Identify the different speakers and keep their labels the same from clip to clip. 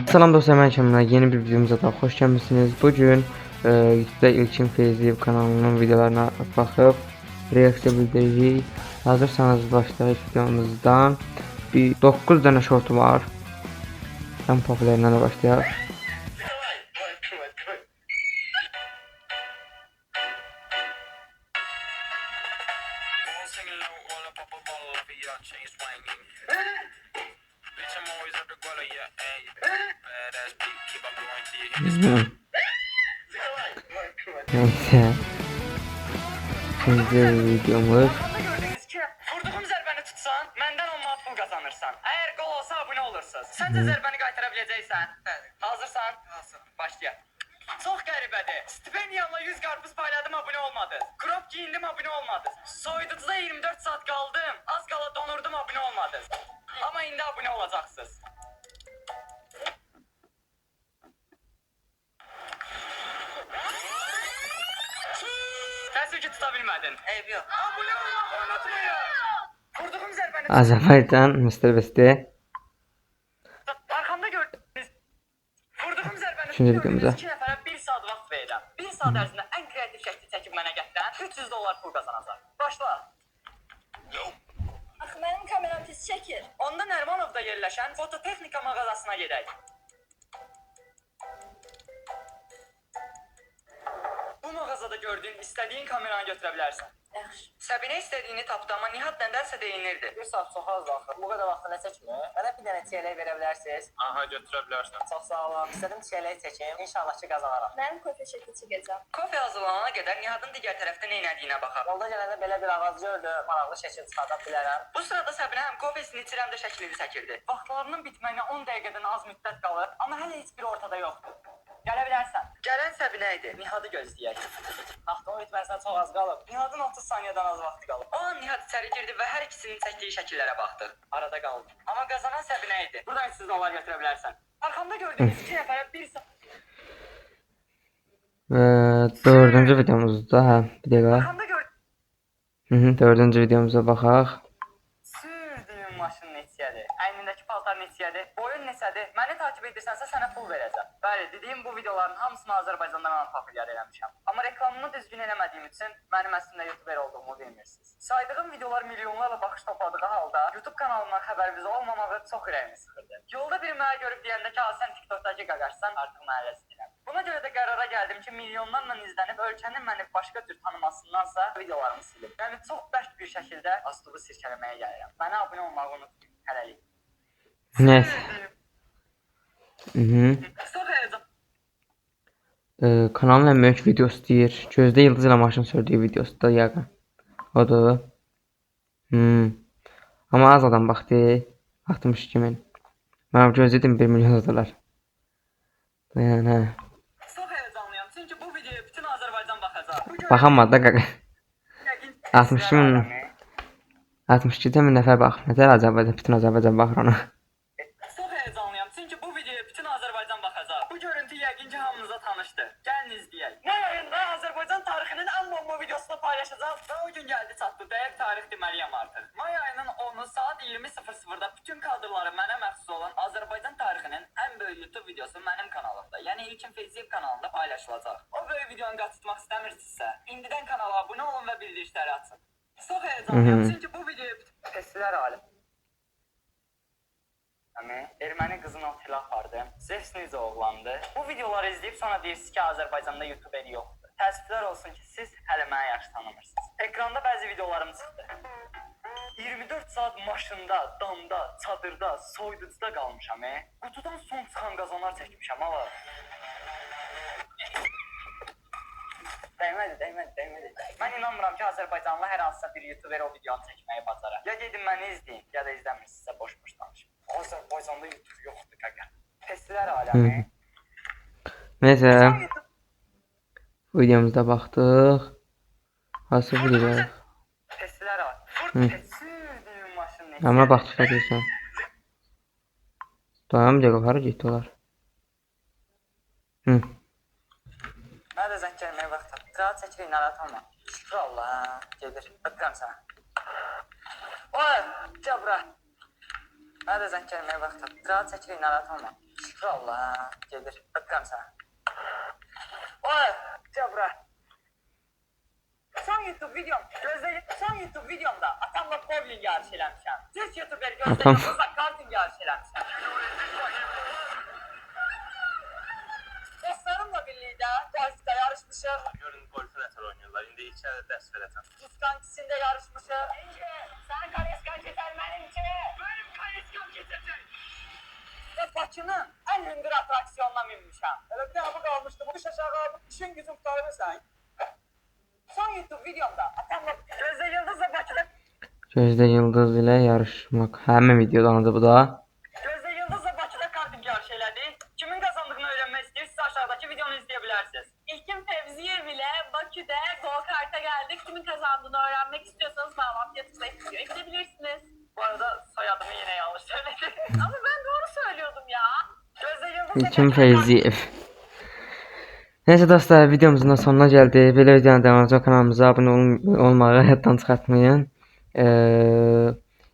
Speaker 1: Salam dostlar, mən Kəmal. Yeni bir videomuza da xoş gəlmisiniz. Bugün YouTube'da İlkin Feyziyev kanalının videolarına baxıb reaksiya bildirəcəyik. Hazırsanız başlayaq videomuzdan. Bir 9 dənə şortu var. Ən popülərindən də başlayaq. Neyse. Şimdi videomuz.
Speaker 2: Vurduğum zərbəni tutsan, məndən 10 manat pul qazanırsan. Əgər qol olsa abunə olursunuz. Sən də zərbəni qaytara biləcəksən. Hazırsan? Hazır. Başlayaq. Çox qəribədir. Stipendiyamla 100 qarpız payladım, abunə olmadınız. Crop giyindim, abunə olmadınız. Soyuducuda 24 saat qaldım, az qala donurdum, abunə olmadınız. Amma indi abunə olacaqsınız. Təəssüf ki, tuta bilmədin. Eyb yox. Abunə olmağı unutmayın. Vurduğum zərbəni
Speaker 1: Azərbaycan Mr. Besti.
Speaker 2: arxamda gördünüz. Vurduğum zərbəni
Speaker 1: Üçüncü videomuza.
Speaker 2: 2 nəfərə 1 saat vaxt verirəm. 1 saat ərzində ən kreativ şəkli çəkib mənə gətirən $300 pul qazanacaq. Başla.
Speaker 3: Axı mənim kameram pis çəkir.
Speaker 2: Onda Nərmanovda yerləşən fototexnika mağazasına gedək. Bu mağazada gördüyün istədiyin kameranı götürə bilərsən.
Speaker 3: Yaxşı.
Speaker 2: Səbinə istədiyini tapdı, amma Nihat nəndənsə deyinirdi.
Speaker 4: Bir saat çox azdır axı. Bu qədər vaxtı nə çəkmir? Mənə bir dənə çiyələk verə bilərsiniz.
Speaker 5: Aha, götürə bilərsən.
Speaker 4: Çox sağ olun. İstədim çiyələk çəkim. İnşallah ki qazanaram.
Speaker 3: Mənim kofe şəkli çəkəcəm.
Speaker 2: Kofe hazırlanana qədər Nihatın digər tərəfdə nə etdiyinə baxaq.
Speaker 4: Yolda gələndə belə bir ağac gördüm. Maraqlı şəkil çıxarda bilərəm.
Speaker 2: Bu sırada Səbinə həm kofesini içir, həm də şəklini çəkirdi. Vaxtlarının bitməyinə 10 dəqiqədən az müddət qalır, amma hələ heç bir ortada yoxdur. Gələ bilərsən. Gələn Səbinə idi. Nihatı gözləyək.
Speaker 4: Vaxtımın bitməsinə çox az qalıb.
Speaker 2: Nihatın 30 saniyədən az vaxtı qalıb. O an Nihat içəri girdi və hər ikisinin çəkdiyi şəkillərə baxdı. Arada qaldı. Amma qazanan Səbinə idi. Buradan siz onlar götürə bilərsən. Arxamda gördüyünüz 2 nəfərə 1 saat.
Speaker 1: Və dördüncü videomuzda bir dəqiqə.
Speaker 2: Arxamda gördüyünüz
Speaker 1: Dördüncü videomuza baxaq.
Speaker 2: sürdüyün maşın neçədir? Əynindəki paltar neçədir? Boyun neçədir? Məni takib edirsənsə sənə pul verəcəm. Bəli, dediyim bu videoların hamısını Azərbaycanda mən populyar eləmişəm. Amma reklamını düzgün eləmədiyim üçün mənim əslində YouTuber olduğumu bilmirsiniz. Saydığım videolar milyonlarla baxış topladığı halda YouTube kanalımdan xəbəriniz olmamağı çox ürəyimi sıxırdı. Yolda bir mənə görüb deyəndə ki, sən TikTokdakı qaqaşsan, artıq mənə rəziləm. Buna görə də qərara gəldim ki, milyonlarla izlənib ölkənin məni başqa tür tanımasındansa videolarımı silib. Yəni çox bərk bir şəkildə astubu sirkələməyə gəlirəm. Mənə abunə olmağı unutmayın. Hələlik.
Speaker 1: Neyse.
Speaker 2: Çox həyəcan.
Speaker 1: Kanalın ən böyük videosu deyir. Gözdə yıldız ilə maşın sürdüyü videosu da yəqin. Odur. Amma az adam baxdı. 62.000. Mən gözlədim 1 milyon oldular. Yəni.
Speaker 2: Çox həyəcanlıyam. Çünki bu videoya bütün Azərbaycan baxacaq.
Speaker 1: Baxamadı da qaqa. 62.000. 62.000 nəfər baxır. Nətər Azərbaycan, bütün Azərbaycan baxır ona.
Speaker 2: Çox həyəcanlıyam. Çünki bu videoya bütün Azərbaycan baxacaq. Bu görüntü yəqin ki hamınıza tanışdır. Gəlin izləyək. May ayında Azərbaycan tarixinin ən bomba videosunu paylaşacağam və o gün gəldi çatdı. Dəqiq tarix deməliyəm artıq. May ayının 10-u saat 20:00-da bütün kadrları mənə məxsus olan Azərbaycan tarixinin ən böyük YouTube videosu mənim kanalımda, yəni İlkin Feyziyev kanalında paylaşılacaq. O böyük videonu qaçırtmaq istəmirsinizsə, indidən kanala abunə olun və bildirişləri açın. Çox həyəcanlıyam çünki bu videoya testlər alim. Erməni qızını otelə apardım. Zevs necə oğlandı? Bu videoları izləyib sonra deyirsiniz ki, Azərbaycanda YouTuber yoxdur. Təəssüflər olsun ki, siz hələ mənə yaxşı tanımırsınız. Ekranda bəzi videolarım çıxdı. 24 saat maşında, damda, çadırda, soyuducuda qalmışam. Qutudan son çıxan qazanar çəkmişəm hala. Dəymədi. Mən inanmıram ki, Azərbaycanlı hər hansısa bir YouTuber o videonu çəkməyi bacarar. Ya gedin məni izləyin, ya da izləmirsinizsə boş-boş danışın. Azərbaycanda YouTube yoxdur qaqa. Testlər aləmi.
Speaker 1: Neyse. Videomuzda baxdıq. Hansı video?
Speaker 2: Testlər al. Sürdüyün maşın neçə?
Speaker 1: Amma baxdıq deyirsən. Dayan bir dəqiqə, hara getdi onlar?
Speaker 2: Mənə də zəng gəlməyə vaxt tapdı. Qıraat çəkirik, narahat olma. Şükür Allah, gedir. Öpürəm sənə. Oy, gəl bura. Mənə də zəng gəlməyə vaxt tapdı. Qıraat çəkirik, narahat olma.
Speaker 4: Allah, gelir. Öpürəm səni.
Speaker 2: Oy, cəbra. Son YouTube videom, son YouTube videomda atamla bowling yarışı eləmişəm. Türk YouTuber
Speaker 1: Atam.
Speaker 2: gözləyirsə karting yarışı eləmişəm. Dostlarımla birlikdə golfda yarışmışıq.
Speaker 5: Görün golfü nətər oynayırlar. İndi iki ədəd dərs verəcəm.
Speaker 2: Puskançisində yarışmışıq. Sən kaleskan keçər mənimki. Mənim kaleskam keçəcək. Və Bakının ən hündür atraksiyonuna minmişəm.
Speaker 4: Elə bir dənə bu qalmışdı. Bu düş aşağı, işin gücün qurtarırsan.
Speaker 2: Son YouTube videomda atamla Gözde Yıldız'la Bakıda
Speaker 1: Gözde Yıldız ile yarışmak. Hemen videodandı bu da.
Speaker 2: Gözde Yıldız'la Bakıda karting yarışı elədik. Kimin kazandığını öğrenmek istiyorsanız aşağıdaki videonu izleyebilirsiniz.
Speaker 6: İlkin Fevziyev ile Bakü'de go-kart'a geldik. Kimin kazandığını öğrenmek istiyorsanız bağlantıya tıklayıp videoya gidebilirsiniz.
Speaker 2: Bu arada soyadımı yine yanlış söyledim.
Speaker 6: Ama ben doğru söylüyordum ya.
Speaker 2: Gözde Yıldız'la
Speaker 1: İlkin
Speaker 2: Bakıda
Speaker 1: Feyziyev. Neyse dostlar, videomuzun da sonuna geldi. Böyle videonun devamında kanalımıza abone olmayı hayattan çıkartmayın.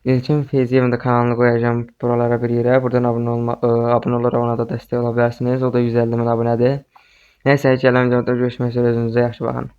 Speaker 1: İlkin Feyziyev'in de kanalını koyacağım buralara bir yere. Buradan abone olarak ona da destek olabilirsiniz. O da 150 bin abonedir. Neyse, gələn videoda görüşmək üzere. Özünüzə yaxşı baxın.